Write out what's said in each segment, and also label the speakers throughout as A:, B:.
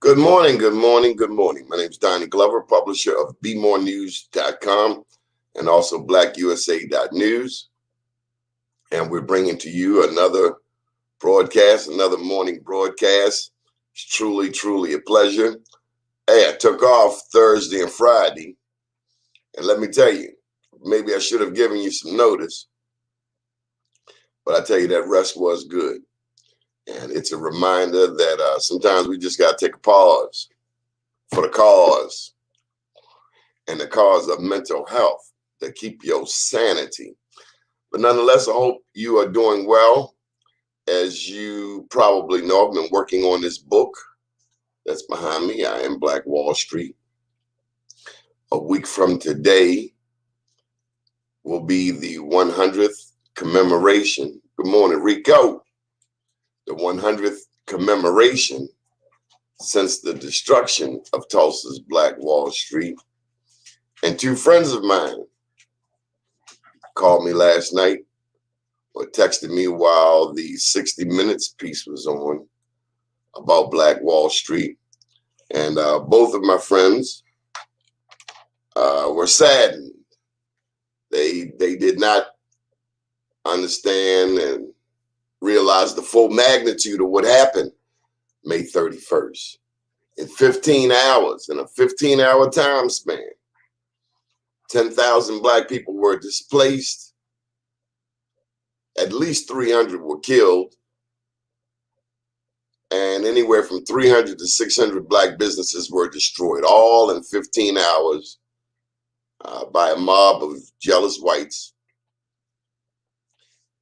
A: Good morning, good morning, good morning. My name is Donnie Glover, publisher of BeMoreNews.com and also BlackUSA.News. And we're bringing to you another broadcast, another morning broadcast. It's truly, truly a pleasure. Hey, I took off Thursday and Friday. And let me tell you, maybe I should have given you some notice, but I tell you that rest was good. And it's a reminder that sometimes we just got to take a pause for the cause, and the cause of mental health to keep your sanity. But nonetheless, I hope you are doing well. As you probably know, I've been working on this book that's behind me. I Am Black Wall Street. A week from today will be the 100th commemoration. Good morning, Rico. The 100th commemoration since the destruction of Tulsa's Black Wall Street. And two friends of mine called me last night or texted me while the 60 Minutes piece was on about Black Wall Street. And both of my friends were saddened. They did not understand and realize the full magnitude of what happened May 31st. In 15 hours, in a 15-hour time span, 10,000 Black people were displaced. At least 300 were killed. And anywhere from 300 to 600 Black businesses were destroyed, all in 15 hours by a mob of jealous whites.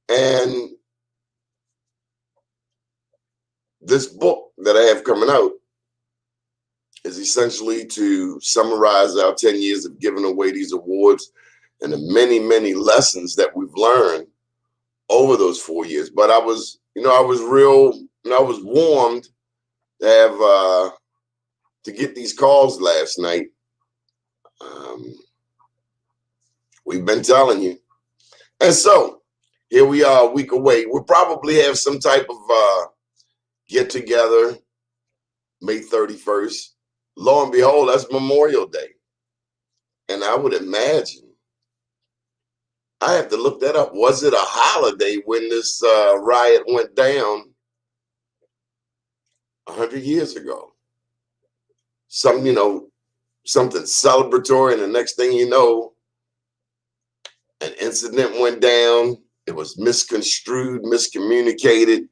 A: And this book that I have coming out is essentially to summarize our 10 years of giving away these awards and the many, many lessons that we've learned over those 4 years. But I was warmed to have to get these calls last night. We've been telling you. And so here we are a week away. We'll probably have some type of get together May 31st. Lo and behold, that's Memorial Day. And I would imagine, I have to look that up. Was it a holiday when this riot went down 100 years ago? Something celebratory, and the next thing you know, an incident went down. It was misconstrued, miscommunicated.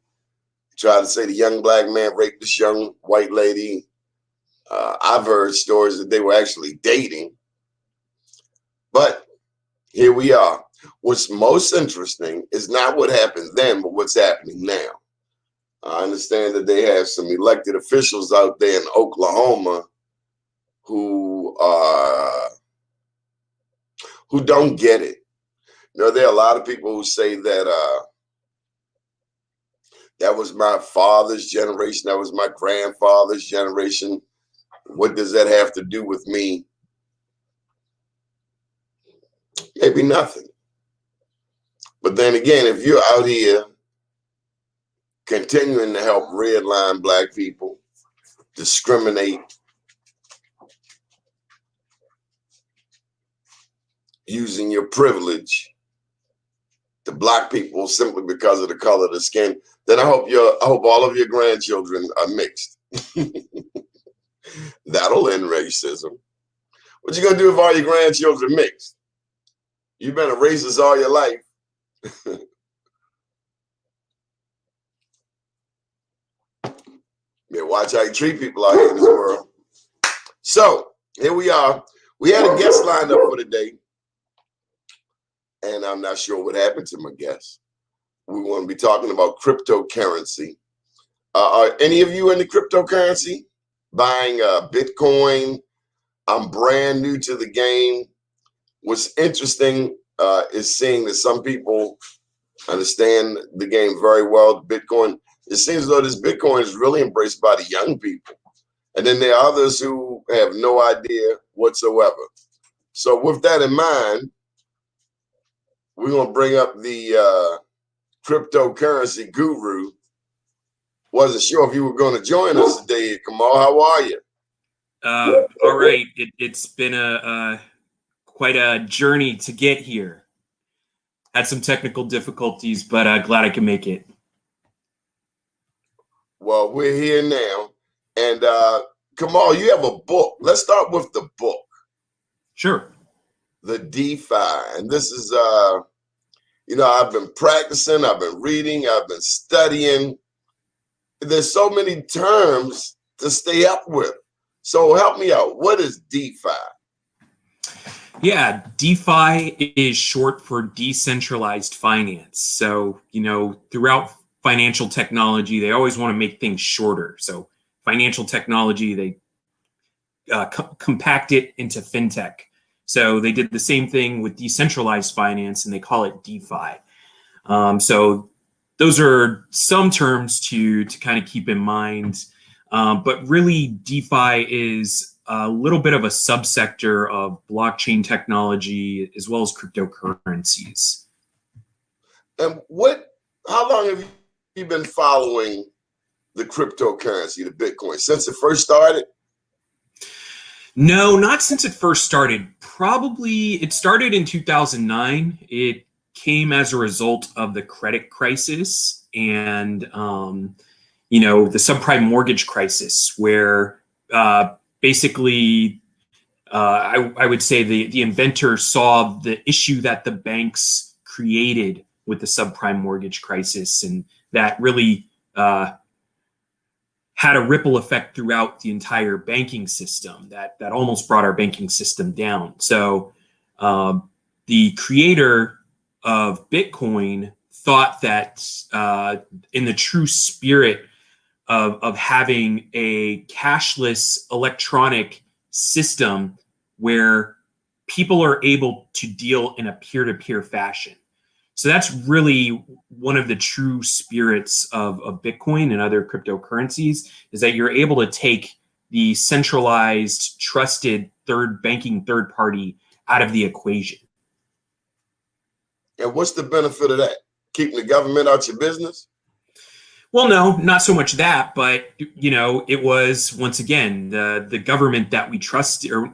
A: Tried to say the young Black man raped this young white lady. I've heard stories that they were actually dating. But here we are. What's most interesting is not what happened then, but what's happening now. I understand that they have some elected officials out there in Oklahoma who don't get it. There are a lot of people who say that that was my father's generation, that was my grandfather's generation. What does that have to do with me? Maybe nothing. But then again, if you're out here continuing to help redline Black people, discriminate, using your privilege to block people simply because of the color of the skin, then I hope all of your grandchildren are mixed. That'll end racism. What you gonna do if all your grandchildren are mixed? You've been a racist all your life. Yeah, watch how you treat people out here in this world. So here we are. We had a guest lined up for today, and I'm not sure what happened to my guest. We want to be talking about cryptocurrency. Are any of you into cryptocurrency? Buying Bitcoin? I'm brand new to the game. What's interesting is seeing that some people understand the game very well. Bitcoin, it seems as though this Bitcoin is really embraced by the young people. And then there are others who have no idea whatsoever. So with that in mind, we're going to bring up the cryptocurrency guru, Wasn't sure if you were going to join us today, Kamal. How are you?
B: All right. It's been quite a journey to get here. Had some technical difficulties, but glad I can make it.
A: Well, we're here now. And Kamal, you have a book. Let's start with the book.
B: Sure.
A: The DeFi. And this is, I've been practicing, I've been reading, I've been studying. There's so many terms to stay up with. So help me out. What is DeFi?
B: Yeah, DeFi is short for decentralized finance. So, throughout financial technology, they always want to make things shorter. So financial technology, they compact it into fintech. So they did the same thing with decentralized finance, and they call it DeFi. So those are some terms to kind of keep in mind. But really, DeFi is a little bit of a subsector of blockchain technology as well as cryptocurrencies.
A: And how long have you been following the cryptocurrency, the Bitcoin, since it first started?
B: No, not since it first started. Probably it started in 2009. It came as a result of the credit crisis and, the subprime mortgage crisis, where basically, I would say the inventor saw the issue that the banks created with the subprime mortgage crisis, and that really had a ripple effect throughout the entire banking system that almost brought our banking system down. So the creator of Bitcoin thought that in the true spirit of having a cashless electronic system where people are able to deal in a peer-to-peer fashion. So that's really one of the true spirits of Bitcoin and other cryptocurrencies, is that you're able to take the centralized, trusted third party out of the equation.
A: And what's the benefit of that? Keeping the government out your business?
B: Well, no, not so much that, but it was, once again, the government that we trusted, or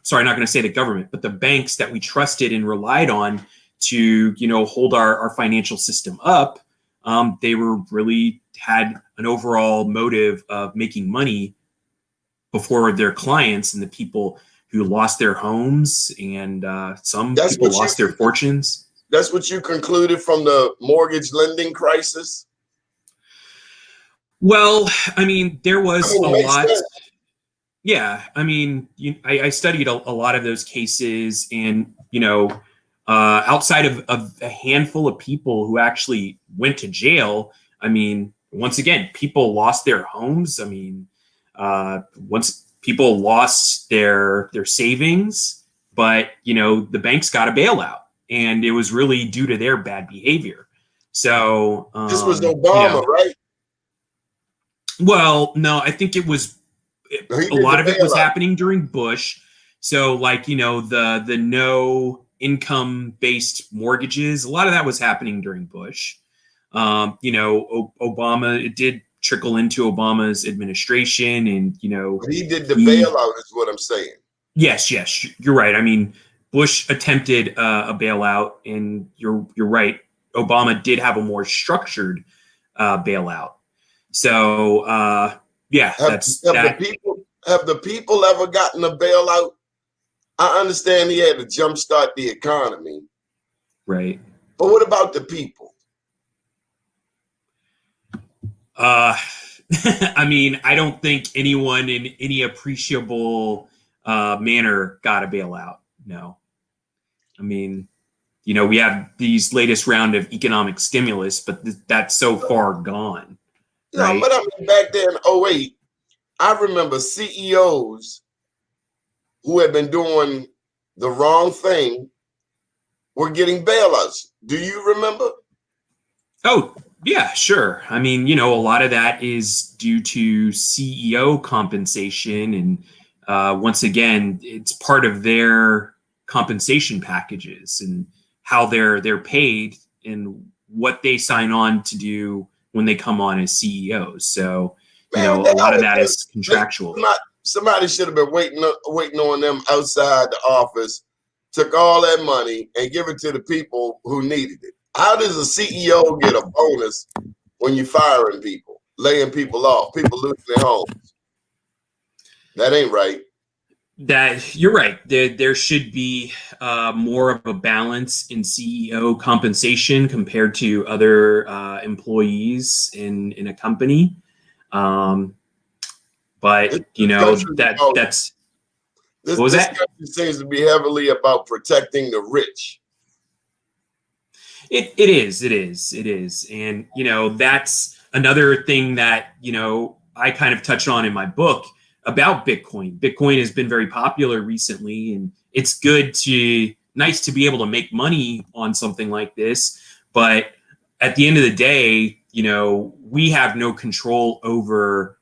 B: sorry, not going to say the government, but the banks that we trusted and relied on to hold our financial system up. They were really had an overall motive of making money before their clients and the people who lost their homes, and some people lost their fortunes.
A: That's what you concluded from the mortgage lending crisis?
B: Well, I mean, there was a lot. Yeah, I mean, I studied a lot of those cases, and outside of a handful of people who actually went to jail, I mean, once again, people lost their homes. I mean, once people lost their savings, but the banks got a bailout, and it was really due to their bad behavior. So
A: this was Obama, right?
B: Well, no, I think it was a lot of it was happening during Bush. So the no income based mortgages, a lot of that was happening during Bush. Obama, it did trickle into Obama's administration, and
A: but he did the bailout is what I'm saying.
B: Yes, you're right. I mean, Bush attempted a bailout, and you're right. Obama did have a more structured bailout. So
A: have the people ever gotten a bailout? I understand he had to jumpstart the economy,
B: right?
A: But what about the people?
B: I mean, I don't think anyone in any appreciable manner got a bailout. No, I mean, we have these latest round of economic stimulus, but that's so far gone.
A: Right? But I mean, back then, 2008, I remember CEOs who had been doing the wrong thing were getting bailouts. Do you remember?
B: Oh, yeah, sure. I mean, a lot of that is due to CEO compensation. And once again, it's part of their compensation packages and how they're paid and what they sign on to do when they come on as CEOs. So,
A: Man,
B: a lot of that is contractual.
A: Somebody should have been waiting on them outside the office, took all that money and give it to the people who needed it. How does a CEO get a bonus when you're firing people, laying people off, people losing their homes? That ain't right.
B: That you're right. There should be more of a balance in CEO compensation compared to other employees in a company. But that's
A: this
B: what was that?
A: country seems to be heavily about protecting the rich.
B: It is, and that's another thing that I kind of touch on in my book about Bitcoin. Bitcoin has been very popular recently, and it's nice to be able to make money on something like this. But at the end of the day, we have no control over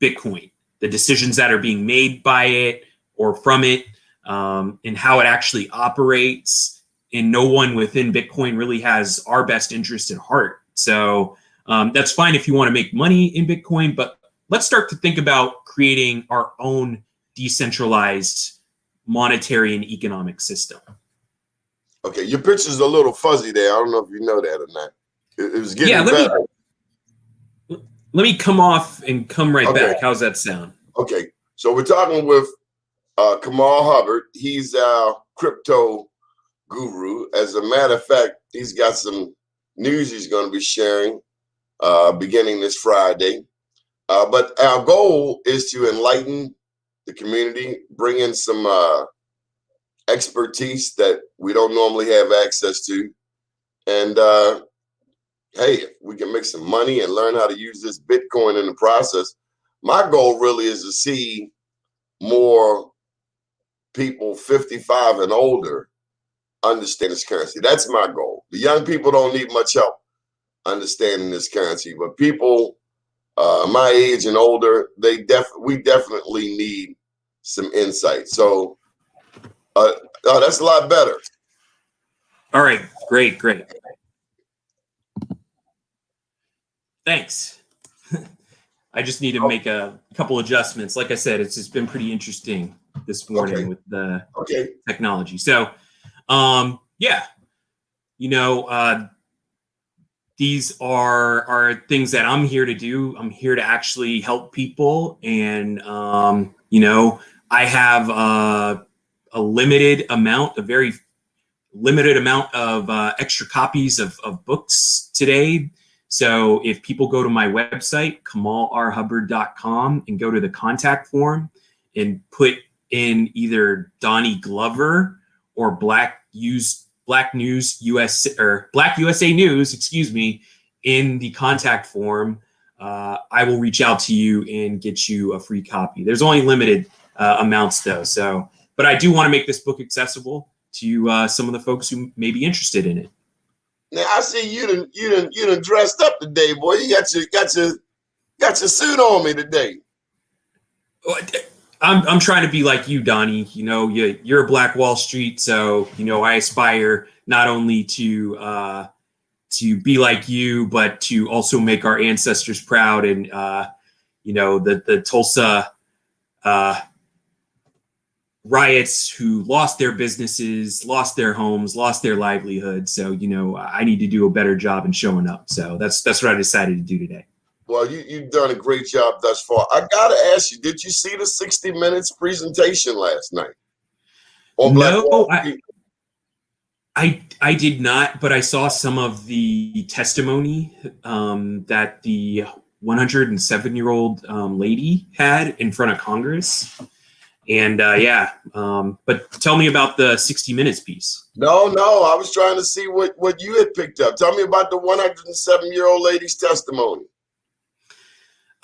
B: Bitcoin, the decisions that are being made by it or from it, and how it actually operates. And no one within Bitcoin really has our best interest at heart. So that's fine if you want to make money in Bitcoin, but let's start to think about creating our own decentralized monetary and economic system.
A: Okay, your picture's a little fuzzy there. I don't know if you know that or not. It was getting better.
B: Let me come off and come right back. How's that sound?
A: Okay, so we're talking with Kamal Hubbard. He's our crypto guru. As a matter of fact, he's got some news he's going to be sharing beginning this Friday. But our goal is to enlighten the community, bring in some expertise that we don't normally have access to. And hey, if we can make some money and learn how to use this Bitcoin in the process, my goal really is to see more people 55 and older understand this currency. That's my goal. The young people don't need much help understanding this currency, but people my age and older, we definitely need some insight. So that's a lot better.
B: All right, great. Thanks. I just need to make a couple adjustments. Like I said, it's just been pretty interesting this morning with the technology. So, these are things that I'm here to do. I'm here to actually help people. And, I have a very limited amount of extra copies of books today. So if people go to my website, KamalRHubbard.com, and go to the contact form and put in either Donnie Glover or BlackUSA.News, in the contact form, I will reach out to you and get you a free copy. There's only limited amounts though. So, but I do want to make this book accessible to some of the folks who may be interested in it.
A: Now I see you done dressed up today, boy. You got your suit on me today.
B: I'm trying to be like you, Donnie. You're a Black Wall Street, so I aspire not only to be like you, but to also make our ancestors proud. And the Tulsa riots, who lost their businesses, lost their homes, lost their livelihood. So I need to do a better job in showing up. So that's what I decided to do today.
A: Well, you've done a great job thus far. I gotta ask you, did you see the 60 Minutes presentation last night on Black Wall Street?
B: I did not, but I saw some of the testimony that the 107-year-old lady had in front of Congress. And but tell me about the 60 Minutes piece.
A: No, I was trying to see what you had picked up. Tell me about the 107-year-old lady's testimony.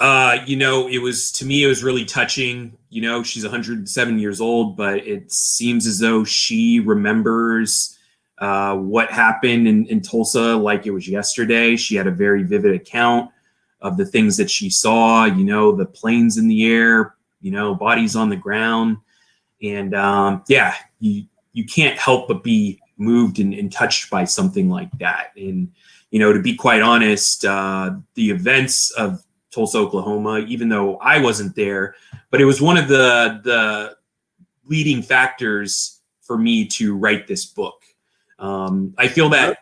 B: It was really touching. She's 107 years old, but it seems as though she remembers what happened in Tulsa like it was yesterday. She had a very vivid account of the things that she saw, the planes in the air, bodies on the ground. And you can't help but be moved and touched by something like that. And, to be quite honest, the events of Tulsa, Oklahoma, even though I wasn't there, but it was one of the leading factors for me to write this book. I feel that,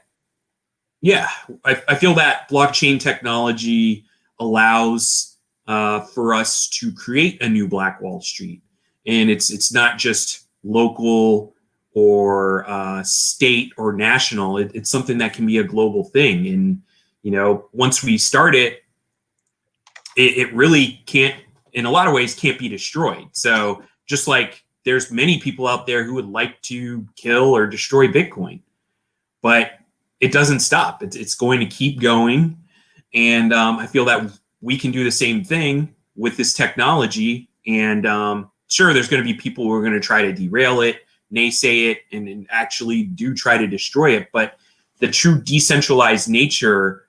B: I feel that blockchain technology allows for us to create a new Black Wall Street, and it's not just local or state or national. It's something that can be a global thing, and once we start it, it really can't, in a lot of ways, can't be destroyed. So just like there's many people out there who would like to kill or destroy Bitcoin, but it doesn't stop. It's going to keep going. And I feel that we can do the same thing with this technology. And sure, there's going to be people who are going to try to derail it, naysay it, and actually do try to destroy it. But the true decentralized nature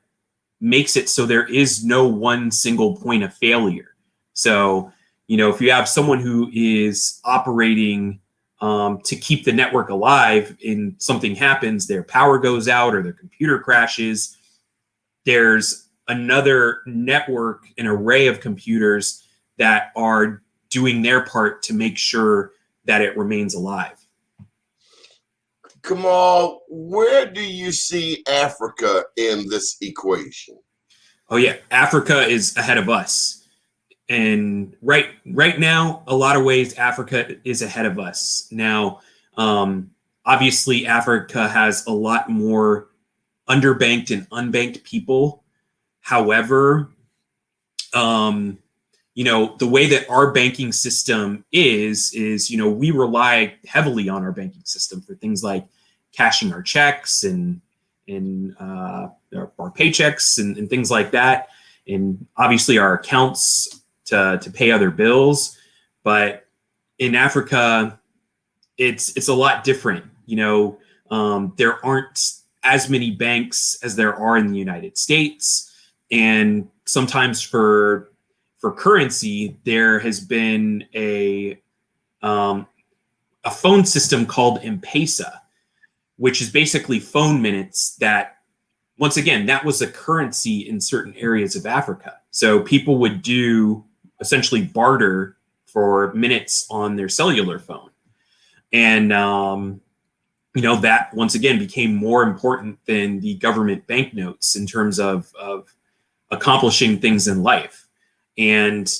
B: makes it so there is no one single point of failure. So, if you have someone who is operating to keep the network alive and something happens, their power goes out or their computer crashes, there's another network, an array of computers that are doing their part to make sure that it remains alive.
A: Kamal, where do you see Africa in this equation?
B: Oh yeah, Africa is ahead of us. And right now, a lot of ways, Africa is ahead of us. Now, obviously, Africa has a lot more underbanked and unbanked people. However, the way that our banking system is, we rely heavily on our banking system for things like cashing our checks and our paychecks and things like that. And obviously our accounts to pay other bills. But in Africa, it's a lot different. There aren't as many banks as there are in the United States. And sometimes for currency, there has been a phone system called M-Pesa, which is basically phone minutes that, once again, that was a currency in certain areas of Africa. So people would do essentially barter for minutes on their cellular phone. And, that once again became more important than the government banknotes in terms of accomplishing things in life. And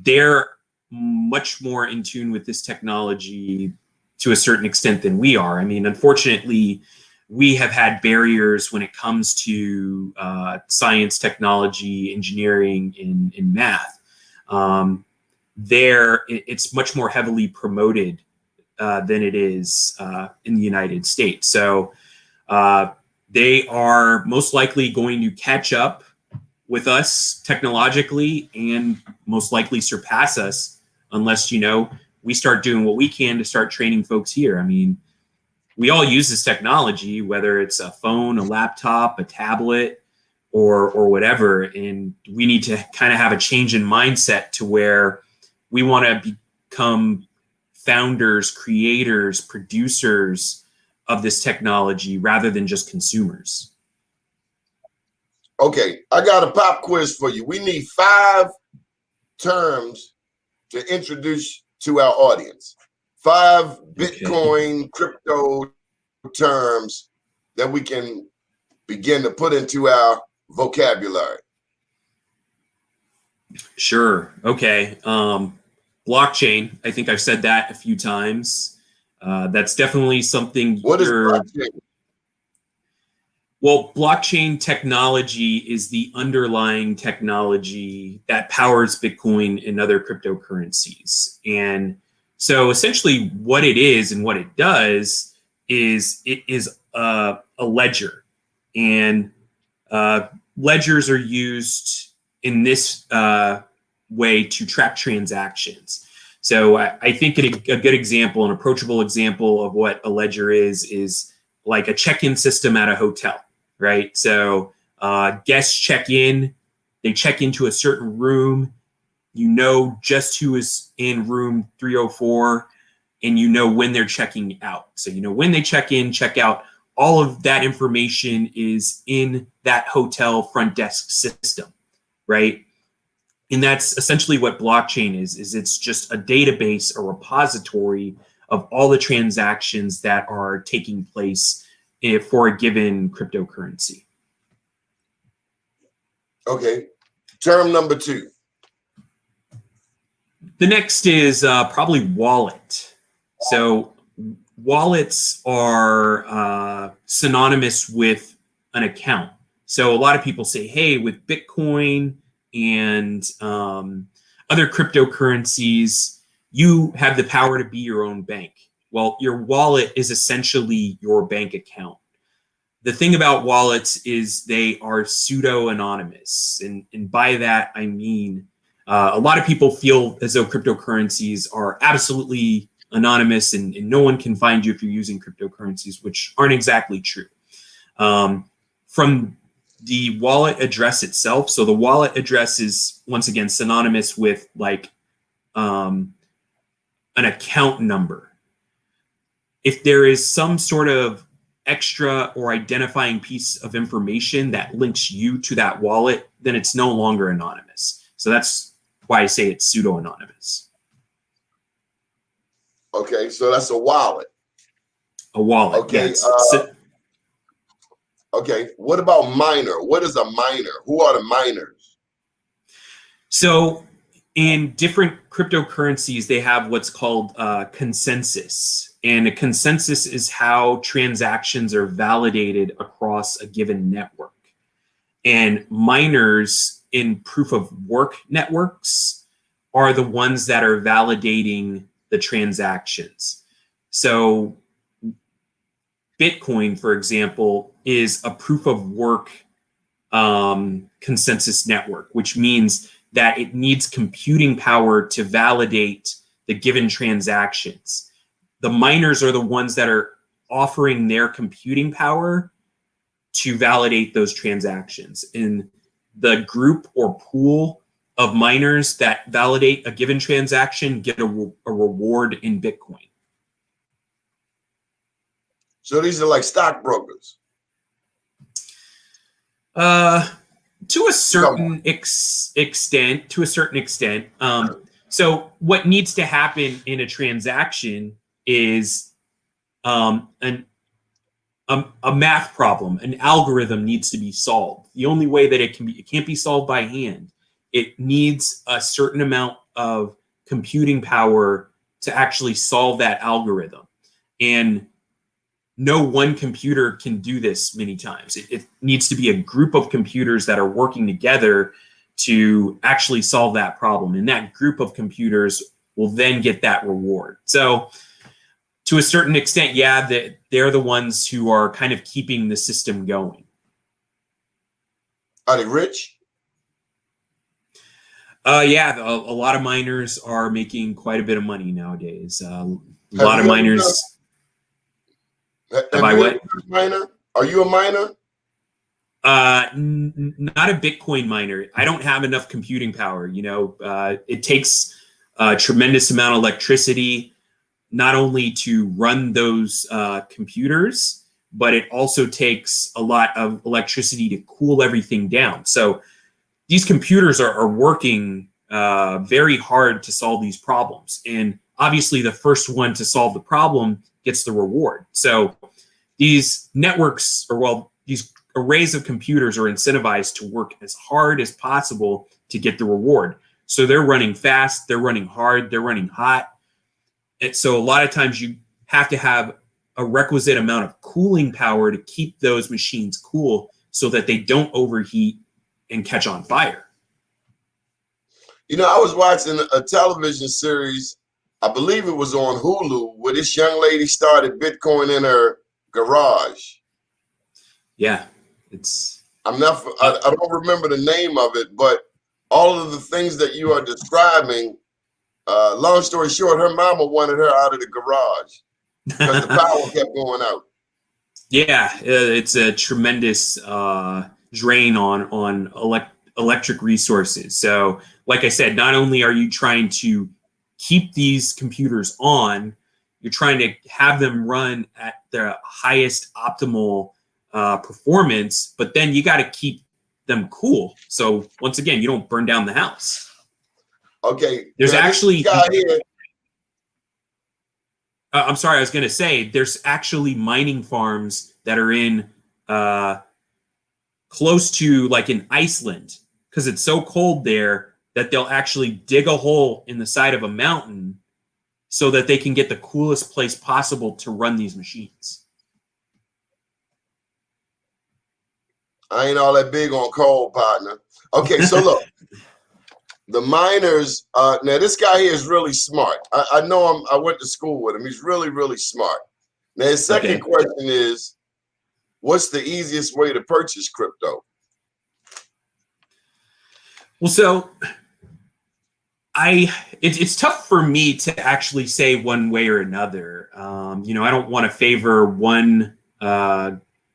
B: they're much more in tune with this technology to a certain extent than we are. I mean, unfortunately, we have had barriers when it comes to science, technology, engineering, and math. It's much more heavily promoted than it is in the United States. So they are most likely going to catch up with us technologically and most likely surpass us unless, we start doing what we can to start training folks here. I mean, we all use this technology, whether it's a phone, a laptop, a tablet, or whatever. And we need to kind of have a change in mindset to where we want to become founders, creators, producers of this technology rather than just consumers.
A: Okay, I got a pop quiz for you. We need 5 terms to introduce to our audience. 5 Bitcoin crypto terms that we can begin to put into our vocabulary.
B: Sure. Okay. Blockchain. I think I've said that a few times. That's definitely something.
A: What is blockchain?
B: Well, blockchain technology is the underlying technology that powers Bitcoin and other cryptocurrencies. And so essentially what it is and what it does is it is a ledger. And ledgers are used in this way to track transactions. So I think a good example, an approachable example of what a ledger is like a check-in system at a hotel, right? So guests check in, they check into a certain room, you know just who is in room 304, and you know when they're checking out. So you know when they check in, check out, all of that information is in that hotel front desk system, right? And that's essentially what blockchain is it's just a database, a repository of all the transactions that are taking place for a given cryptocurrency.
A: Okay. Term number 2.
B: The next is probably wallet. So wallets are synonymous with an account. So a lot of people say, hey, with Bitcoin and other cryptocurrencies, you have the power to be your own bank. Well, your wallet is essentially your bank account. The thing about wallets is they are pseudo-anonymous. And by that, I mean, a lot of people feel as though cryptocurrencies are absolutely anonymous and no one can find you if you're using cryptocurrencies, which aren't exactly true. From the wallet address itself, so the wallet address is, once again, synonymous with like an account number. If there is some sort of extra or identifying piece of information that links you to that wallet, then it's no longer anonymous. So that's why I say it's pseudo-anonymous.
A: Okay, so that's a wallet.
B: A wallet,
A: okay,
B: yes.
A: Okay, what about miner? What is a miner? Who are the miners?
B: So in different cryptocurrencies, they have what's called consensus. And a consensus is how transactions are validated across a given network. And miners in proof of work networks are the ones that are validating the transactions. So Bitcoin, for example, is a proof of work consensus network, which means that it needs computing power to validate the given transactions. The miners are the ones that are offering their computing power to validate those transactions. And the group or pool of miners that validate a given transaction get a reward in Bitcoin.
A: So these are like stockbrokers.
B: To a certain extent. So what needs to happen in a transaction is a math problem. An algorithm needs to be solved. The only way that it can't be solved by hand. It needs a certain amount of computing power to actually solve that algorithm. And no one computer can do this many times. It needs to be a group of computers that are working together to actually solve that problem. And that group of computers will then get that reward. So to a certain extent, yeah, they're the ones who are kind of keeping the system going.
A: Are they rich?
B: Yeah, a lot of miners are making quite a bit of money nowadays. A lot of miners.
A: Have you ever been a miner? Are you a miner?
B: Not a Bitcoin miner. I don't have enough computing power. You know, it takes a tremendous amount of electricity, not only to run those computers, but it also takes a lot of electricity to cool everything down. So these computers are working very hard to solve these problems. And obviously the first one to solve the problem gets the reward. So these networks, these arrays of computers are incentivized to work as hard as possible to get the reward. So they're running fast, they're running hard, they're running hot. And so a lot of times you have to have a requisite amount of cooling power to keep those machines cool so that they don't overheat and catch on fire.
A: You know, I was watching a television series, I believe it was on Hulu, where this young lady started Bitcoin in her garage.
B: Yeah,
A: I don't remember the name of it, but all of the things that you are describing, long story short, her mama wanted her out of the garage because the power kept going out.
B: Yeah, it's a tremendous drain on electric resources. So, like I said, not only are you trying to keep these computers on, you're trying to have them run at the highest optimal performance, but then you got to keep them cool. So once again, you don't burn down the house.
A: Okay.
B: There's actually,
A: guy here,
B: I'm sorry, I was going to say, there's actually mining farms that are in close to like in Iceland, because it's so cold there that they'll actually dig a hole in the side of a mountain so that they can get the coolest place possible to run these machines.
A: I ain't all that big on cold, partner. Okay, so look, the miners, now this guy here is really smart. I know him, I went to school with him. He's really, really smart. Now his second question is, what's the easiest way to purchase crypto?
B: Well, so it's tough for me to actually say one way or another. I don't want to favor one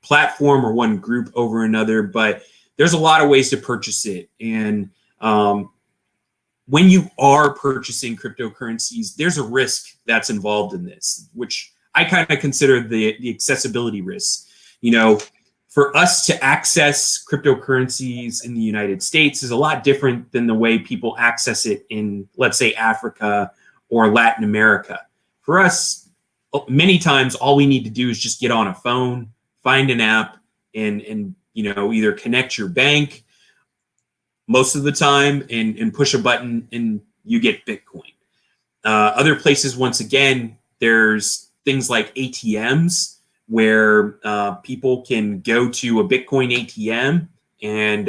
B: platform or one group over another, but there's a lot of ways to purchase it. And when you are purchasing cryptocurrencies, there's a risk that's involved in this, which I kind of consider the accessibility risk. For us to access cryptocurrencies in the United States is a lot different than the way people access it in, let's say, Africa or Latin America. For us, many times all we need to do is just get on a phone, find an app, and either connect your bank most of the time and push a button and you get Bitcoin. Other places, once again, there's things like ATMs where people can go to a Bitcoin ATM and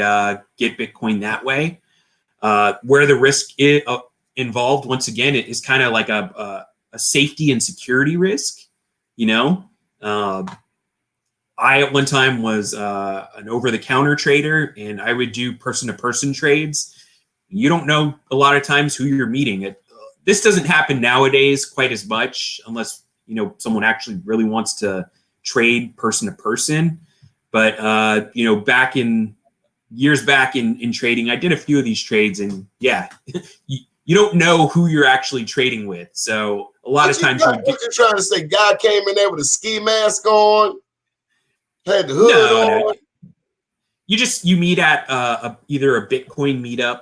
B: get Bitcoin that way. Where the risk is involved, once again, it is kind of like a safety and security risk. I at one time was an over-the-counter trader, and I would do person-to-person trades. You don't know a lot of times who you're meeting. This doesn't happen nowadays quite as much unless someone actually really wants to trade person-to-person. But back in years back in trading, I did a few of these trades, and yeah, you don't know who you're actually trading with. So a lot of times,
A: what you trying to say? Guy came in there with a ski mask on. Had the hood on.
B: You meet at either a Bitcoin meetup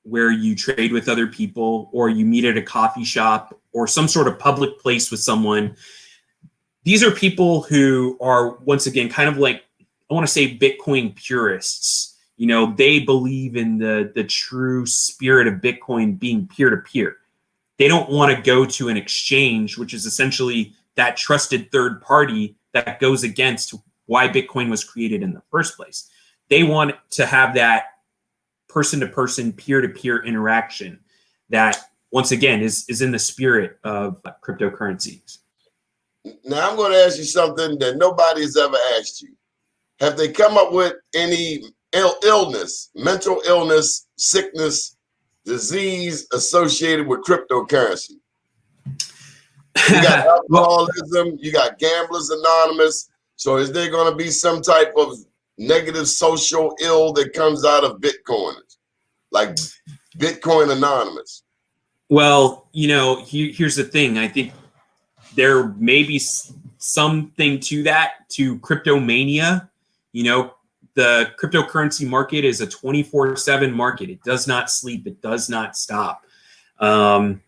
B: where you trade with other people, or you meet at a coffee shop or some sort of public place with someone. These are people who are, once again, kind of like, I want to say, Bitcoin purists. They believe in the true spirit of Bitcoin being peer-to-peer. They don't want to go to an exchange, which is essentially that trusted third party that goes against why Bitcoin was created in the first place. They want to have that person-to-person, peer-to-peer interaction that, once again, is in the spirit of cryptocurrencies.
A: Now, I'm going to ask you something that nobody has ever asked you. Have they come up with any illness, mental illness, sickness, disease associated with cryptocurrency? You got alcoholism, you got Gamblers Anonymous. So is there going to be some type of negative social ill that comes out of Bitcoiners, like Bitcoin Anonymous? Well,
B: here's the thing. I think there may be something to that, to cryptomania. The cryptocurrency market is a 24/7 market. It does not sleep. It does not stop. I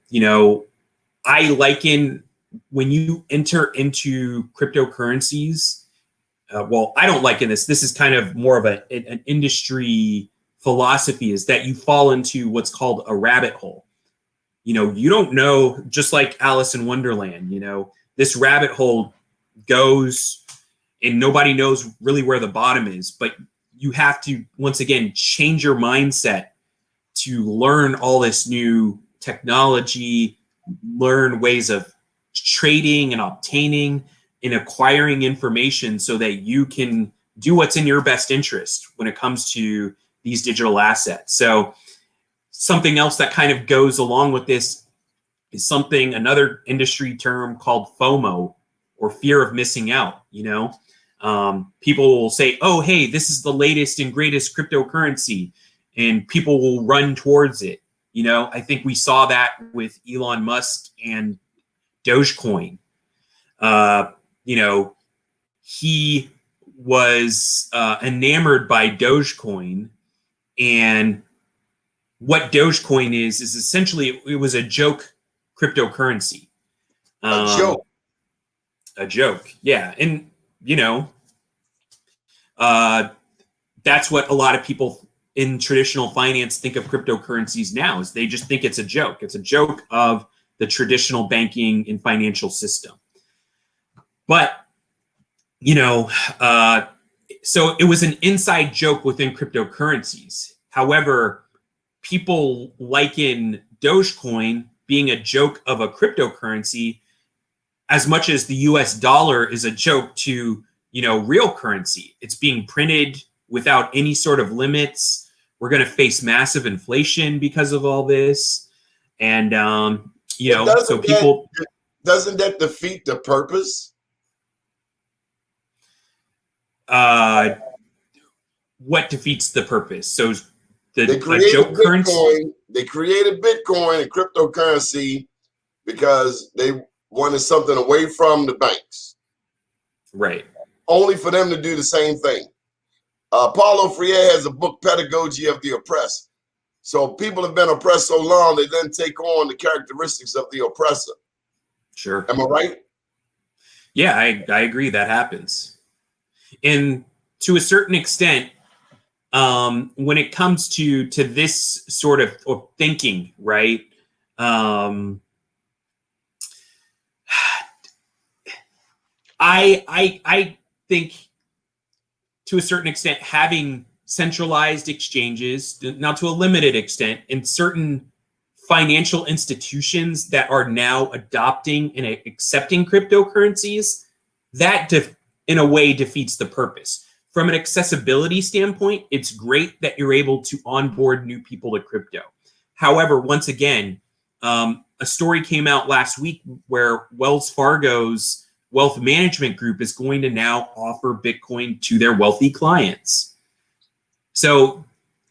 B: liken when you enter into cryptocurrencies. I don't liken this. This is kind of more of an industry philosophy, is that you fall into what's called a rabbit hole. You don't know, just like Alice in Wonderland, this rabbit hole goes and nobody knows really where the bottom is, but you have to, once again, change your mindset to learn all this new technology, learn ways of trading and obtaining and acquiring information so that you can do what's in your best interest when it comes to these digital assets. So something else that kind of goes along with this is another industry term called Fomo, or fear of missing out. People will say, oh, hey, this is the latest and greatest cryptocurrency, and people will run towards it. I think we saw that with Elon Musk and Dogecoin. You know, he was enamored by Dogecoin, and what Dogecoin is essentially, it was a joke cryptocurrency.
A: A joke.
B: A joke, yeah. And, you know, that's what a lot of people in traditional finance think of cryptocurrencies now, is they just think it's a joke. It's a joke of the traditional banking and financial system. But, you know, so it was an inside joke within cryptocurrencies. However, people liken Dogecoin being a joke of a cryptocurrency as much as the US dollar is a joke to, you know, real currency. It's being printed without any sort of limits. We're going to face massive inflation because of all this. And, you know, so people...
A: Doesn't that defeat the purpose?
B: What defeats the purpose? So
A: they created Bitcoin. They created Bitcoin and cryptocurrency because they wanted something away from the banks.
B: Right.
A: Only for them to do the same thing. Paulo Freire has a book, Pedagogy of the Oppressed. So people have been oppressed so long, they then take on the characteristics of the oppressor.
B: Sure.
A: Am I right?
B: Yeah, I agree. That happens. And to a certain extent, when it comes to this sort of thinking, right? I think to a certain extent, having centralized exchanges, now to a limited extent, in certain financial institutions that are now adopting and accepting cryptocurrencies, that in a way defeats the purpose. From an accessibility standpoint, it's great that you're able to onboard new people to crypto. However, once again, a story came out last week where Wells Fargo's wealth management group is going to now offer Bitcoin to their wealthy clients. So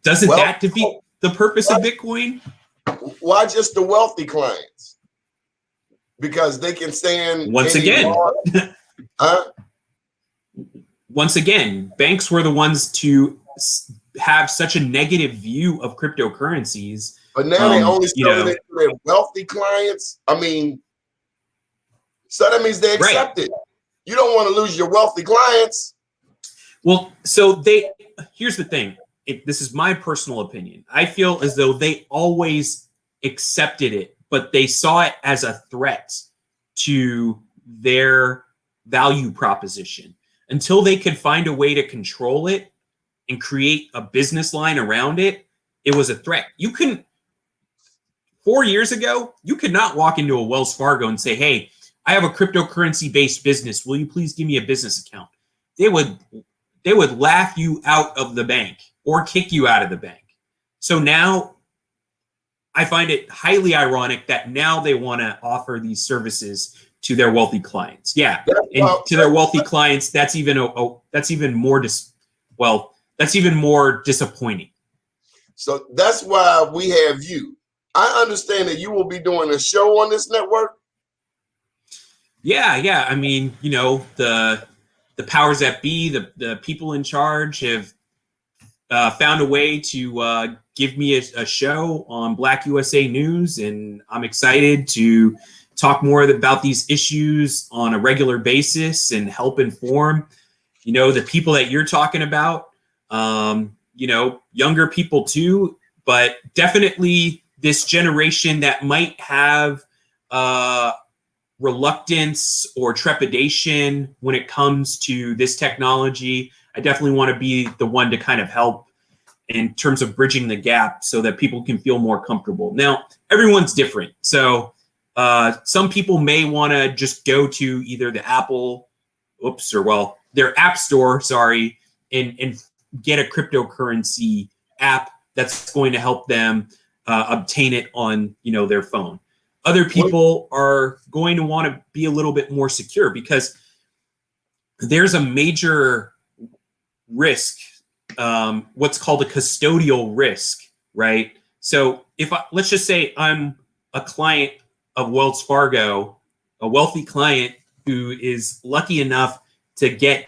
B: doesn't that defeat the purpose of Bitcoin?
A: Why just the wealthy clients? Because they can stand
B: once again. Once again, banks were the ones to have such a negative view of cryptocurrencies.
A: But now they only sell it to their wealthy clients. I mean, so that means they accept it. You don't want to lose your wealthy clients.
B: Well, so here's the thing. This is my personal opinion. I feel as though they always accepted it, but they saw it as a threat to their value proposition. Until they could find a way to control it and create a business line around it, it was a threat. 4 years ago, you could not walk into a Wells Fargo and say, hey, I have a cryptocurrency-based business. Will you please give me a business account? They would laugh you out of the bank or kick you out of the bank. So now I find it highly ironic that now they want to offer these services to their wealthy clients. Yeah, and to their wealthy clients, that's even more disappointing.
A: So that's why we have you. I understand that you will be doing a show on this network.
B: Yeah. I mean, you know, the powers that be, the people in charge have found a way to give me a show on BlackUSA.News, and I'm excited to talk more about these issues on a regular basis and help inform, you know, the people that you're talking about, you know, younger people too, but definitely this generation that might have reluctance or trepidation when it comes to this technology. I definitely want to be the one to kind of help in terms of bridging the gap so that people can feel more comfortable. Now, everyone's different. So some people may want to just go to either the their app store, and get a cryptocurrency app that's going to help them obtain it on, you know, their phone. Other people are going to want to be a little bit more secure because there's a major risk, what's called a custodial risk, right? So let's just say I'm a client of Wells Fargo, a wealthy client who is lucky enough to get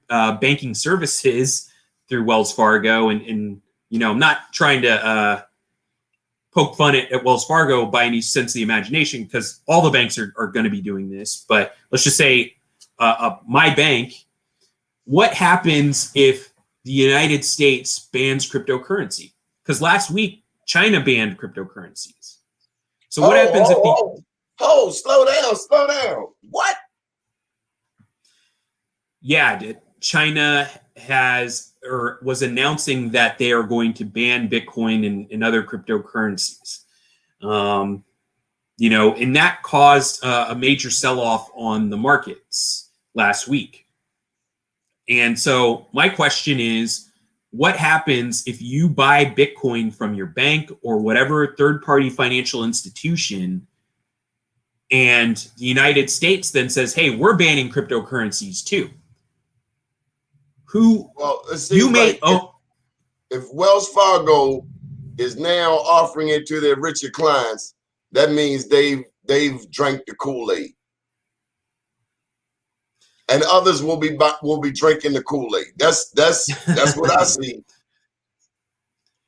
B: banking services through Wells Fargo, and I'm not trying to poke fun at Wells Fargo by any sense of the imagination, because all the banks are going to be doing this. But let's just say my bank. What happens if the United States bans cryptocurrency? Because last week China banned cryptocurrencies. So what happens if
A: slow down. What?
B: Yeah, China was announcing that they are going to ban Bitcoin and other cryptocurrencies. And that caused a major sell-off on the markets last week. And so my question is, what happens if you buy Bitcoin from your bank or whatever third-party financial institution, and the United States then says, hey, we're banning cryptocurrencies too?
A: If Wells Fargo is now offering it to their richer clients, that means they've drank the Kool-Aid, and others will be drinking the Kool-Aid. That's what I see.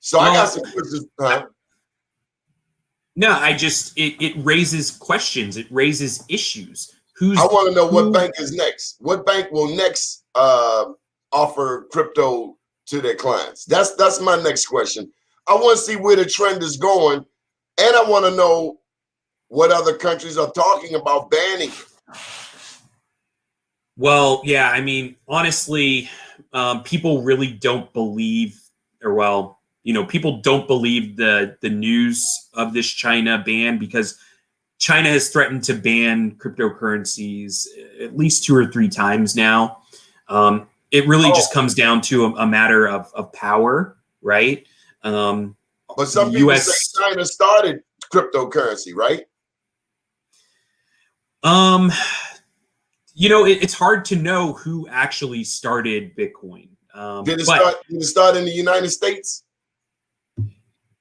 A: So I got some questions.
B: No, it raises questions. It raises issues.
A: I want to know what bank is next. What bank will next offer crypto to their clients? That's my next question. I want to see where the trend is going, and I want to know what other countries are talking about banning it.
B: Well, yeah, I mean, honestly, people really don't believe, people don't believe the news of this China ban, because China has threatened to ban cryptocurrencies at least 2 or 3 times now. It really just comes down to a matter of power, right?
A: But some people say China started cryptocurrency, right?
B: It's hard to know who actually started Bitcoin.
A: Did it start in the United States?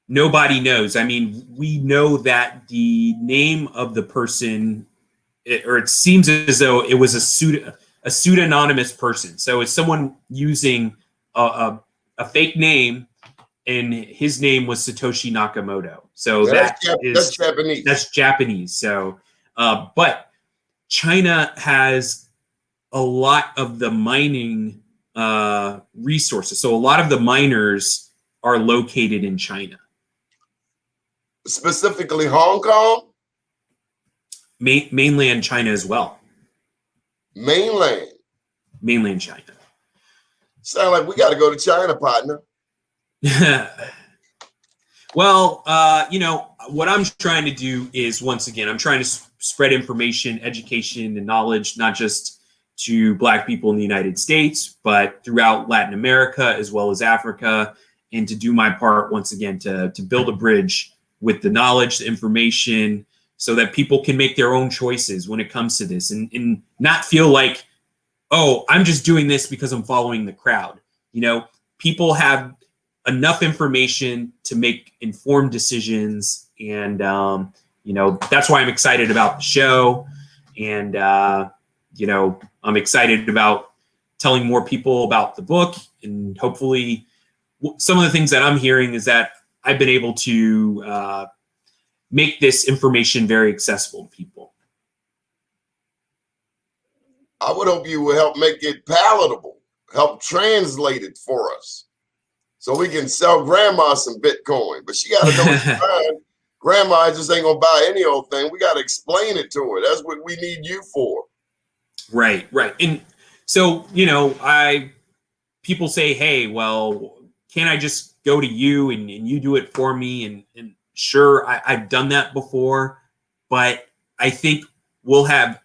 B: Nobody knows. I mean, we know that the name of the person, it seems as though it was a pseudonymous person. So it's someone using a fake name, and his name was Satoshi Nakamoto. So that's Japanese. That's Japanese. So, but China has a lot of the mining resources. So a lot of the miners are located in China.
A: Specifically Hong Kong?
B: Mainland China as well. Mainland China.
A: Sound like we got to go to China, partner.
B: Well, what I'm trying to do is, once again, I'm trying to spread information, education, and knowledge, not just to Black people in the United States, but throughout Latin America as well as Africa, and to do my part, once again, to build a bridge with the knowledge, the information, so that people can make their own choices when it comes to this, and not feel like, oh, I'm just doing this because I'm following the crowd. People have enough information to make informed decisions, and that's why I'm excited about the show, and I'm excited about telling more people about the book, and hopefully some of the things that I'm hearing is that I've been able to make this information very accessible to people.
A: I would hope you will help make it palatable, help translate it for us, so we can sell grandma some Bitcoin. But she got to know what she's buying. Grandma just ain't gonna buy any old thing. We got to explain it to her. That's what we need you for. Right.
B: And so, people say, hey, well, can't I just go to you and you do it for me? And sure, I've done that before, but I think we'll have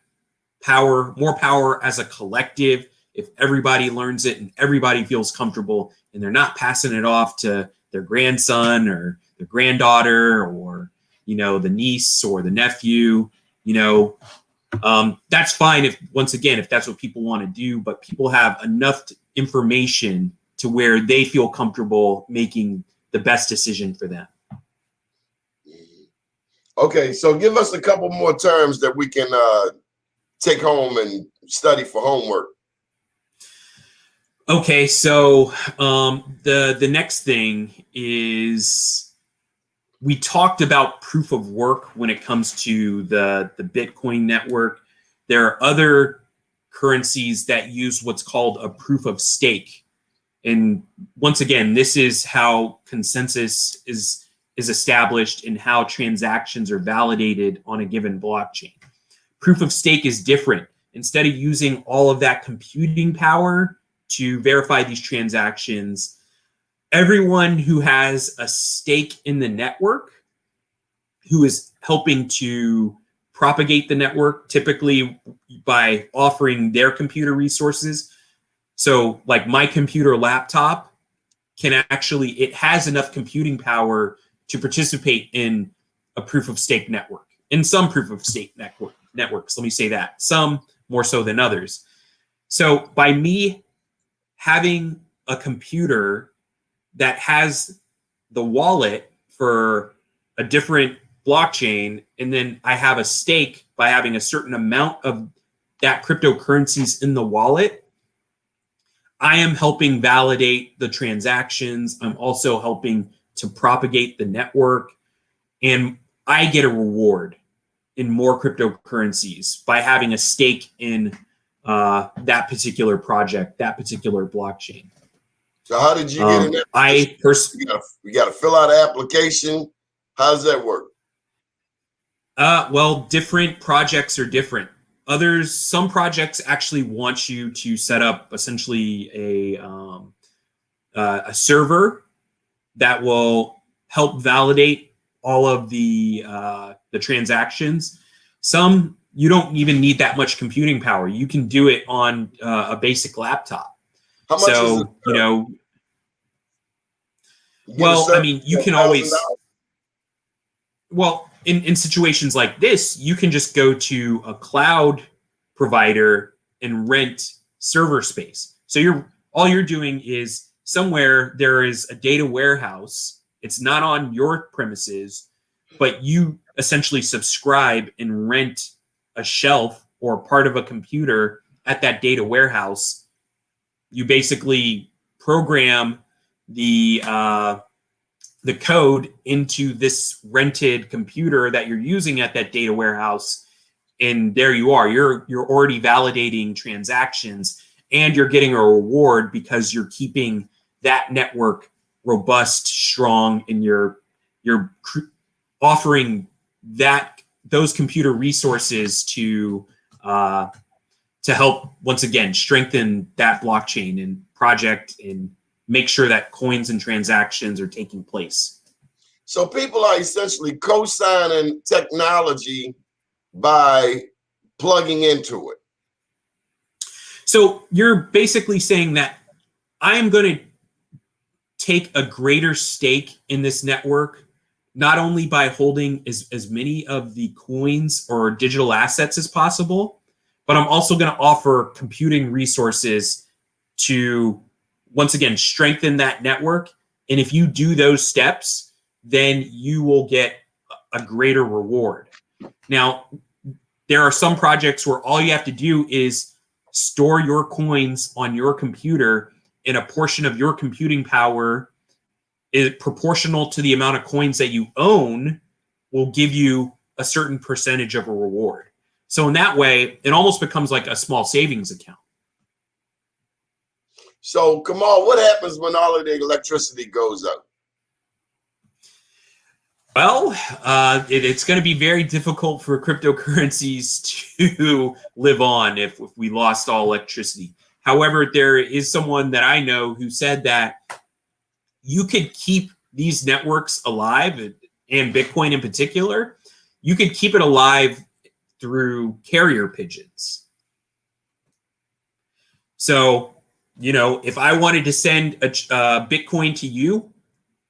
B: more power as a collective if everybody learns it and everybody feels comfortable, and they're not passing it off to their grandson or their granddaughter or, the niece or the nephew. That's fine if that's what people want to do, but people have enough information to where they feel comfortable making the best decision for them.
A: Okay, so give us a couple more terms that we can take home and study for homework?
B: Okay, so the next thing is we talked about proof of work when it comes to the Bitcoin network. There are other currencies that use what's called a proof of stake. And once again, this is how consensus is established and how transactions are validated on a given blockchain. Proof of stake is different. Instead of using all of that computing power to verify these transactions, everyone who has a stake in the network, who is helping to propagate the network, typically by offering their computer resources. So like my computer laptop can actually, it has enough computing power to participate in a proof of stake network, in some proof of stake networks, let me say that, some more so than others. So by me having a computer that has the wallet for a different blockchain, and then I have a stake by having a certain amount of that cryptocurrencies in the wallet, I am helping validate the transactions. I'm also helping to propagate the network, and I get a reward in more cryptocurrencies by having a stake in that particular project, that particular blockchain.
A: So how did you get in there? You got to fill out an application. How does that work?
B: Well, different projects are different. Some projects actually want you to set up essentially a server that will help validate all of the transactions. Some, you don't even need that much computing power. You can do it on a basic laptop.
A: How much is it?
B: You know, well, I mean, you can always, well, in situations like this, you can just go to a cloud provider and rent server space. So all you're doing is somewhere there is a data warehouse. It's not on your premises, but you essentially subscribe and rent a shelf or part of a computer at that data warehouse. You basically program the code into this rented computer that you're using at that data warehouse, and there you are. You're already validating transactions, and you're getting a reward because you're keeping that network robust, strong, and you're offering those computer resources to help, once again, strengthen that blockchain and project and make sure that coins and transactions are taking place.
A: So people are essentially co-signing technology by plugging into it.
B: So you're basically saying that I'm going to take a greater stake in this network, not only by holding as many of the coins or digital assets as possible, but I'm also going to offer computing resources to, once again, strengthen that network. And if you do those steps, then you will get a greater reward. Now, there are some projects where all you have to do is store your coins on your computer, and a portion of your computing power is proportional to the amount of coins that you own will give you a certain percentage of a reward. So in that way, it almost becomes like a small savings account.
A: So, Kamal, what happens when all of the electricity goes out?
B: Well, it's going to be very difficult for cryptocurrencies to live on if we lost all electricity. However, there is someone that I know who said that you could keep these networks alive, and Bitcoin in particular, you could keep it alive through carrier pigeons. So, you know, if I wanted to send a Bitcoin to you,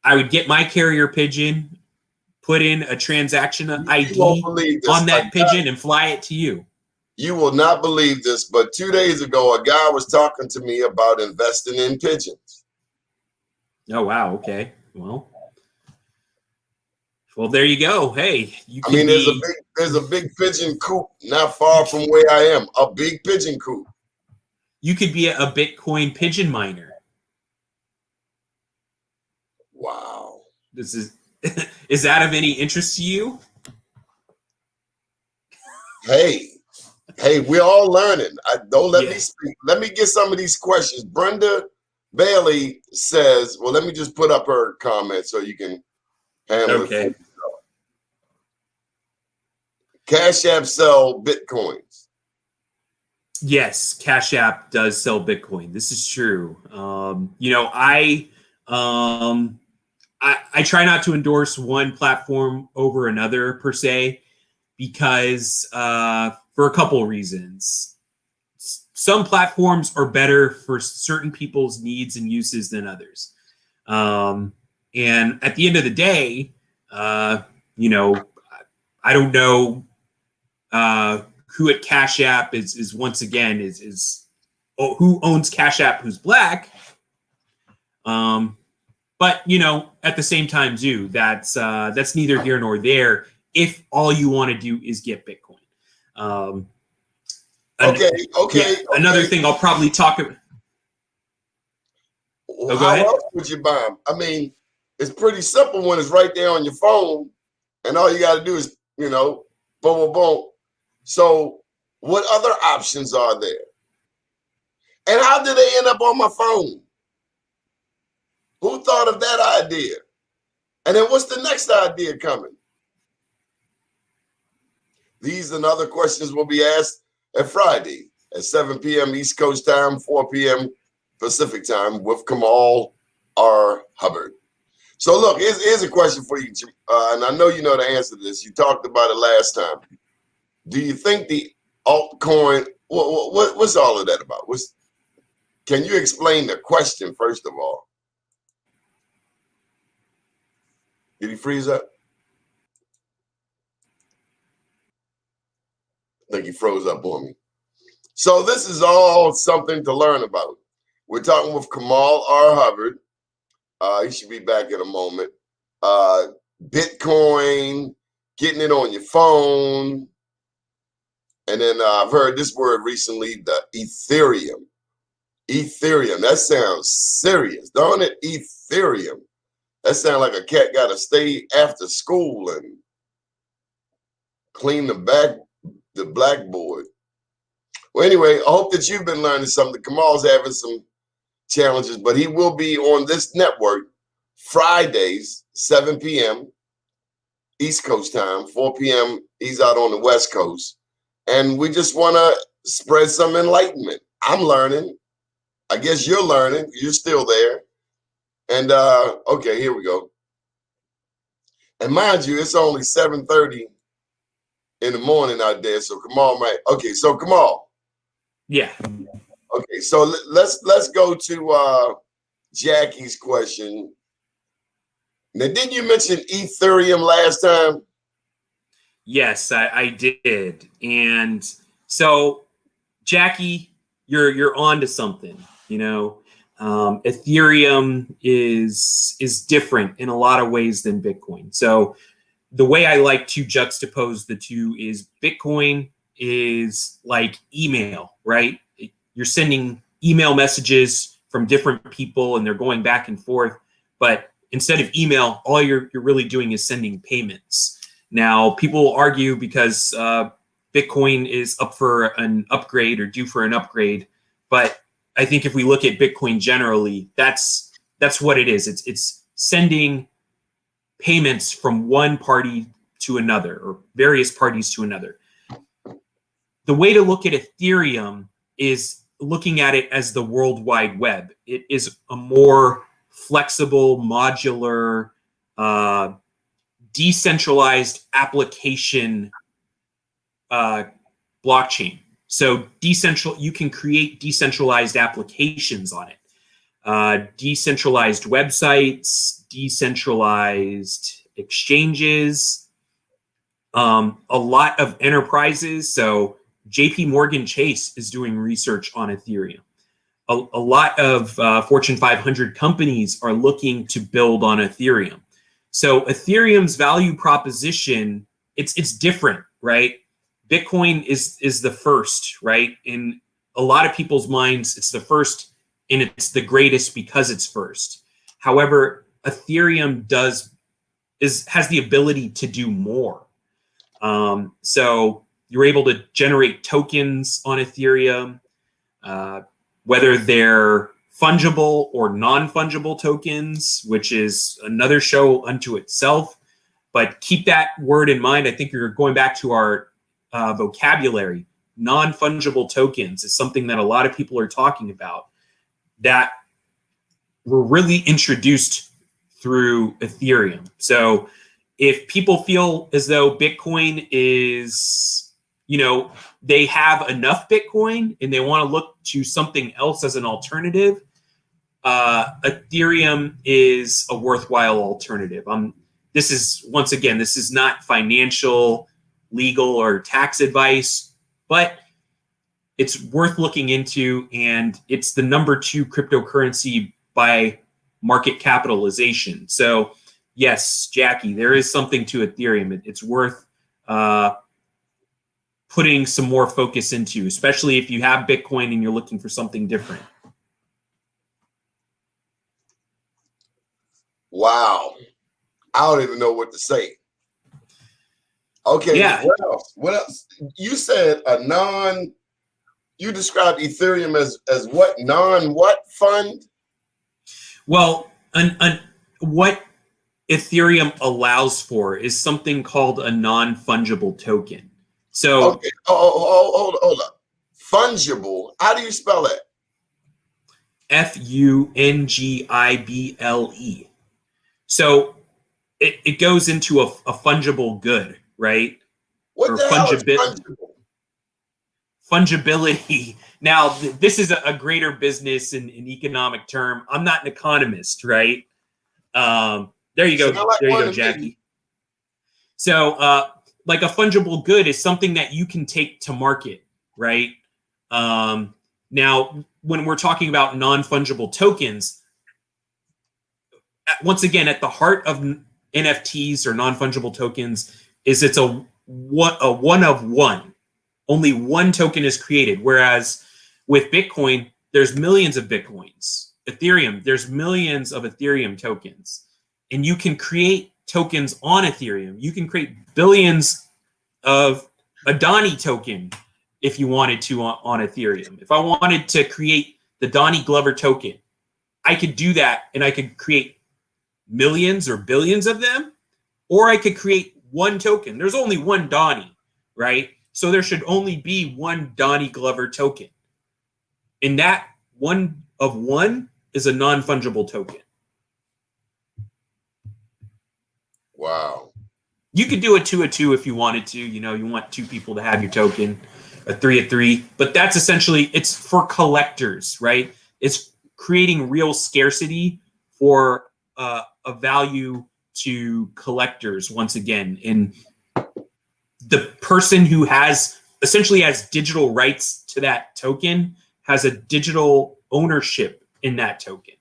B: I would get my carrier pigeon, put in a transaction ID on that pigeon, and fly it to you.
A: You will not believe this, but 2 days ago, a guy was talking to me about investing in pigeons.
B: Oh, wow. Okay. Well, Well, there you go. Hey, you
A: I
B: could
A: mean,
B: be.
A: there's a big pigeon coop not far from where I am. A big pigeon coop.
B: You could be a Bitcoin pigeon miner.
A: Wow.
B: This is is that of any interest to you?
A: Hey, we're all learning. Don't let me
B: Yeah.
A: speak. Let me get some of these questions. Brenda Bailey says, well, let me just put up her comment so you can handle it for
B: Okay.
A: yourself. Cash App sell Bitcoins.
B: Yes, Cash App does sell Bitcoin. This is true. You know, I try not to endorse one platform over another per se, because for a couple of reasons. Some platforms are better for certain people's needs and uses than others. And at the end of the day, you know, I don't know who at Cash App is once again is who owns Cash App, who's black. But you know, at the same time, too, that's neither here nor there. If all you want to do is get Bitcoin.
A: Okay.
B: Another thing I'll probably talk about.
A: Well,
B: Go
A: how
B: ahead.
A: else would you buy them? I mean, it's pretty simple when it's right there on your phone, and all you got to do is, you know, boom, boom, boom. So, what other options are there? And how did they end up on my phone? Who thought of that idea? And then what's the next idea coming? These and other questions will be asked at Friday at 7 p.m. East Coast time, 4 p.m. Pacific time with Kamal Hubbard. So look, here's a question for you, and I know you know the answer to this. You talked about it last time. Do you think the altcoin, what's all of that about? Can you explain the question first of all? Did he freeze up? I think he froze up on me. So this is all something to learn about. We're talking with Kamal Hubbard. He should be back in a moment. Bitcoin, getting it on your phone. And then I've heard this word recently, the Ethereum. Ethereum, that sounds serious, don't it? Ethereum. That sounds like a cat got to stay after school and clean the blackboard. Well, anyway, I hope that you've been learning something. Kamal's having some challenges, but he will be on this network Fridays, 7 p.m. East Coast time, 4 p.m. He's out on the West Coast. And we just want to spread some enlightenment. I'm learning. I guess you're learning. You're still there. And okay, here we go. And mind you, it's only 7:30 in the morning out there. So Kamal might. Okay, so Kamal.
B: Yeah.
A: Okay, so let's go to Jackie's question. Now, didn't you mention Ethereum last time?
B: Yes, I did. And so, Jackie, you're on to something. You know, Ethereum is different in a lot of ways than Bitcoin. So the way I like to juxtapose the two is Bitcoin is like email, right? You're sending email messages from different people and they're going back and forth. But instead of email, all you're really doing is sending payments. Now, people will argue because Bitcoin is up for an upgrade or due for an upgrade. But I think if we look at Bitcoin generally, that's what it is. It's sending payments from one party to another or various parties to another. The way to look at Ethereum is looking at it as the World Wide Web. It is a more flexible, modular, decentralized application blockchain. So you can create decentralized applications on it. Decentralized websites, decentralized exchanges, a lot of enterprises. So JP Morgan Chase is doing research on Ethereum. A lot of Fortune 500 companies are looking to build on Ethereum. So Ethereum's value proposition, it's different, right? Bitcoin is the first, right? In a lot of people's minds, it's the first and it's the greatest because it's first. However, Ethereum has the ability to do more. So you're able to generate tokens on Ethereum, whether they're fungible or non-fungible tokens, which is another show unto itself. But keep that word in mind. I think you're going back to our vocabulary. Non-fungible tokens is something that a lot of people are talking about that were really introduced through Ethereum. So if people feel as though Bitcoin is, they have enough Bitcoin and they want to look to something else as an alternative, Ethereum is a worthwhile alternative. This is not financial, legal, or tax advice, but it's worth looking into, and it's the number 2 cryptocurrency by market capitalization. So yes, Jackie, there is something to Ethereum. It's worth putting some more focus into, especially if you have Bitcoin and you're looking for something different.
A: Wow. I don't even know what to say. Okay.
B: Yeah.
A: What else? What else? You said you described Ethereum as what? Non-what fund?
B: Well, what Ethereum allows for is something called a non-fungible token. So
A: okay. Hold up. Fungible. How do you spell it?
B: Fungible. So it goes into a fungible good, right?
A: What the hell is fungible?
B: Fungibility. Now, this is a greater business and economic term. I'm not an economist, right? There you go. There you go, Jackie. So, like a fungible good is something that you can take to market, right? Now, when we're talking about non-fungible tokens, once again, at the heart of NFTs or non-fungible tokens is it's a one of one. Only one token is created, whereas with Bitcoin, there's millions of Bitcoins. Ethereum, there's millions of Ethereum tokens. And you can create tokens on Ethereum. You can create billions of a Donnie token if you wanted to on Ethereum. If I wanted to create the Donnie Glover token, I could do that, and I could create millions or billions of them, or I could create one token. There's only one Donnie, right? So there should only be one Donnie Glover token. And that one of one is a non-fungible token.
A: Wow.
B: You could do a 2 of 2 if you wanted to. You want 2 people to have your token, a 3 of 3. But that's essentially, it's for collectors, right? It's creating real scarcity for a value to collectors once again. And the person who essentially has digital rights to that token has a digital ownership in that token.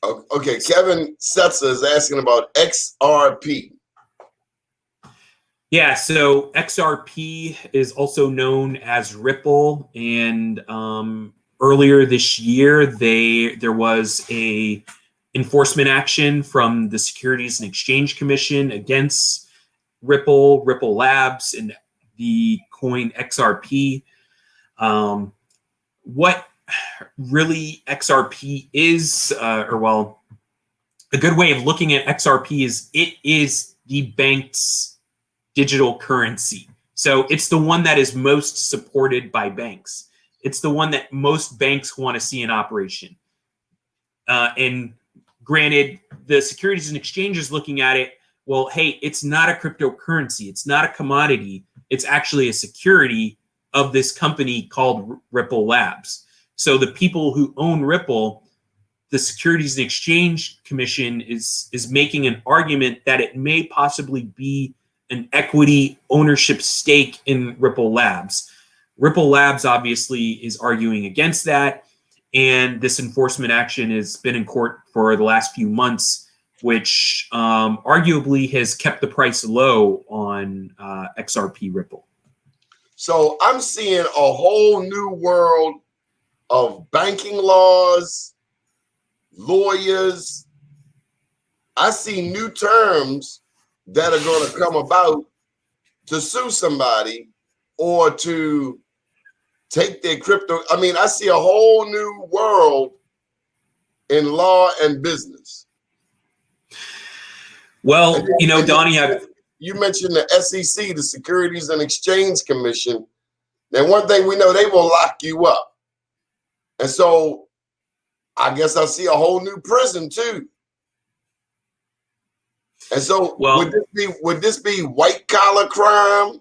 A: Okay, Kevin Setzer is asking about XRP.
B: Yeah, so XRP is also known as Ripple, and earlier this year there was a enforcement action from the Securities and Exchange Commission against Ripple Labs, and the coin XRP. What really XRP is, a good way of looking at XRP is it is the bank's digital currency. So it's the one that is most supported by banks. It's the one that most banks want to see in operation. And granted, the Securities and Exchange is looking at it, well, hey, it's not a cryptocurrency. It's not a commodity. It's actually a security of this company called Ripple Labs. So the people who own Ripple, the Securities and Exchange Commission is making an argument that it may possibly be an equity ownership stake in Ripple Labs. Ripple Labs obviously is arguing against that, and this enforcement action has been in court for the last few months, which arguably has kept the price low on XRP Ripple.
A: So I'm seeing a whole new world of banking laws, lawyers. I see new terms that are going to come about to sue somebody or to take their crypto. I mean, I see a whole new world in law and business.
B: Well, you know, Donnie,
A: you mentioned the SEC, the Securities and Exchange Commission. And one thing we know, they will lock you up. And so I guess I see a whole new prison too. And so would this be white collar crime?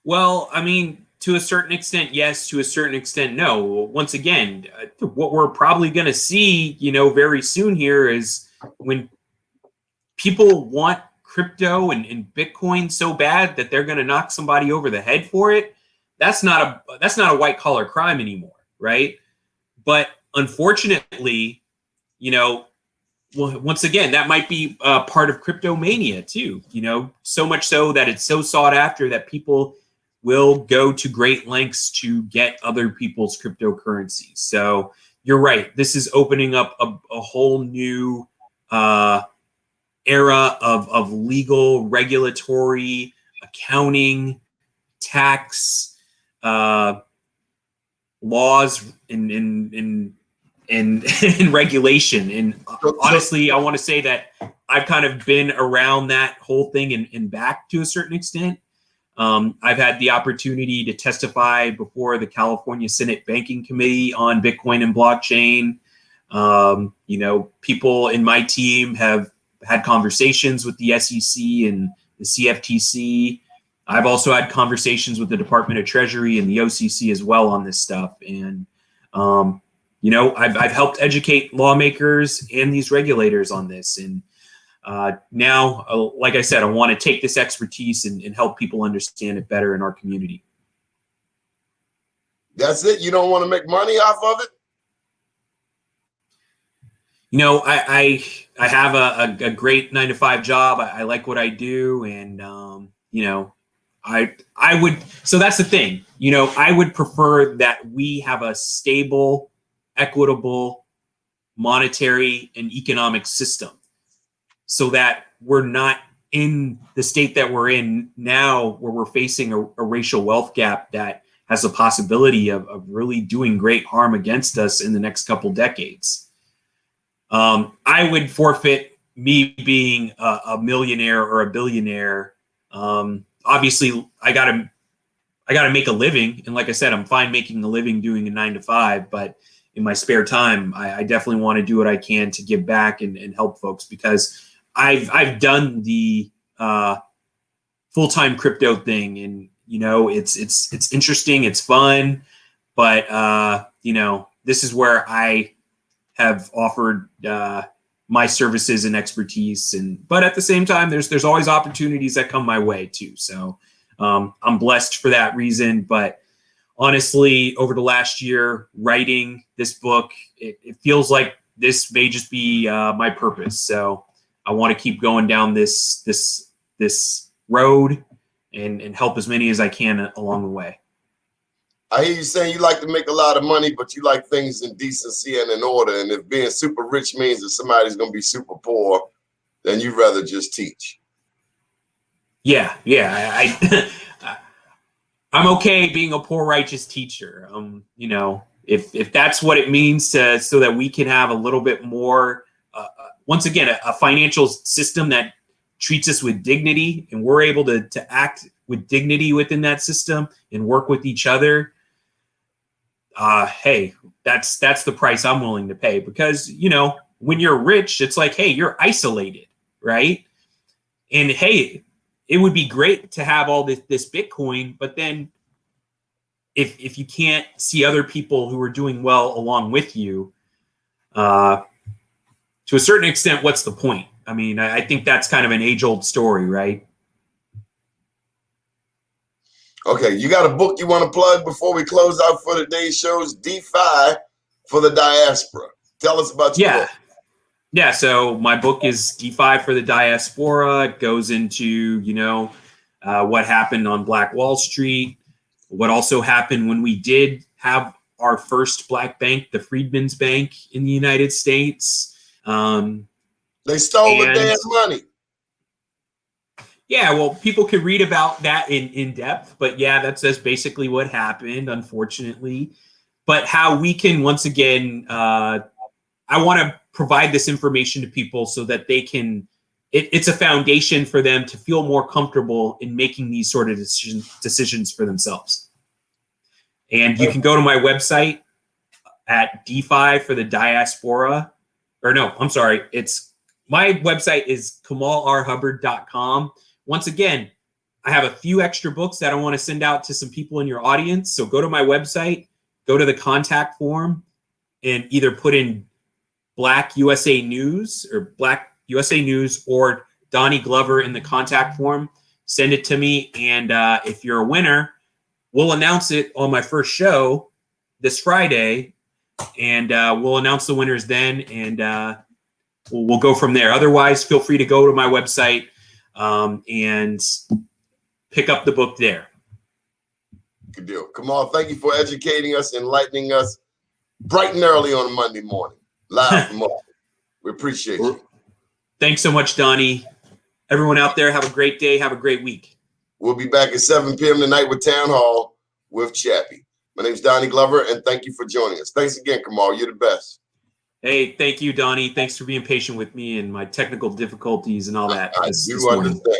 B: Well, I mean, to a certain extent, yes. To a certain extent, no. Once again, what we're probably going to see, you know, very soon here is when people want crypto and Bitcoin so bad that they're going to knock somebody over the head for it. That's not a white collar crime anymore, right? But unfortunately, you know, well, once again, that might be part of cryptomania too. You know, so much so that it's so sought after that people will go to great lengths to get other people's cryptocurrencies. So you're right. This is opening up a whole new era of legal, regulatory, accounting, tax laws and regulation. And honestly, I want to say that I've kind of been around that whole thing and back to a certain extent. I've had the opportunity to testify before the California Senate Banking Committee on Bitcoin and blockchain. You know, people in my team have had conversations with the SEC and the CFTC. I've also had conversations with the Department of Treasury and the OCC as well on this stuff. And, you know, I've helped educate lawmakers and these regulators on this. And now, like I said, I want to take this expertise and help people understand it better in our community.
A: That's it? You don't want to make money off of it?
B: You know, I have a great 9-to-5 job. I like what I do. And, you know, I would, so that's the thing, you know, I would prefer that we have a stable, equitable, monetary and economic system so that we're not in the state that we're in now, where we're facing a racial wealth gap that has a possibility of really doing great harm against us in the next couple decades. I would forfeit me being a millionaire or a billionaire. Obviously, I gotta make a living, and like I said, I'm fine making a living doing a 9-to-5. But in my spare time, I definitely want to do what I can to give back and help folks, because I've done the full-time crypto thing, and you know, it's interesting, it's fun, but you know, this is where I have offered my services and expertise, but at the same time, there's always opportunities that come my way too. So I'm blessed for that reason. But honestly, over the last year writing this book, it feels like this may just be my purpose. So I want to keep going down this road and help as many as I can along the way.
A: I hear you saying you like to make a lot of money, but you like things in decency and in order. And if being super rich means that somebody's going to be super poor, then you'd rather just teach.
B: Yeah. I'm okay being a poor righteous teacher. You know, if that's what it means so that we can have a little bit more, once again, a financial system that treats us with dignity, and we're able to act with dignity within that system and work with each other. Hey, that's the price I'm willing to pay, because, you know, when you're rich, it's like, hey, you're isolated, right? And hey, it would be great to have all this Bitcoin, but then if you can't see other people who are doing well along with you, to a certain extent, what's the point? I mean, I think that's kind of an age-old story, right?
A: Okay, you got a book you want to plug before we close out for today's shows? DeFi for the Diaspora. Tell us about your book.
B: Yeah, so my book is DeFi for the Diaspora. It goes into, what happened on Black Wall Street, what also happened when we did have our first black bank, the Freedmen's Bank in the United States.
A: They stole the damn money.
B: Yeah, well, people could read about that in depth, but yeah, that's basically what happened, unfortunately. But how we can, once again, I want to provide this information to people so that they can, it's a foundation for them to feel more comfortable in making these sort of decisions for themselves. And you can go to my website at DeFi for the Diaspora, or no, I'm sorry, my website is KamalRHubbard.com. Once again, I have a few extra books that I want to send out to some people in your audience. So go to my website, go to the contact form, and either put in BlackUSA.News or Donnie Glover in the contact form. Send it to me, and if you're a winner, we'll announce it on my first show this Friday, and we'll announce the winners then, and we'll go from there. Otherwise, feel free to go to my website and pick up the book there.
A: Good deal. Kamal, thank you for educating us, enlightening us bright and early on a Monday morning. Live from Austin. We appreciate you.
B: Thanks so much, Donnie. Everyone out there, have a great day. Have a great week.
A: We'll be back at 7 p.m. tonight with Town Hall with Chappie. My name's Donnie Glover, and thank you for joining us. Thanks again, Kamal. You're the best.
B: Hey, thank you, Donnie. Thanks for being patient with me and my technical difficulties and all that.
A: I do understand.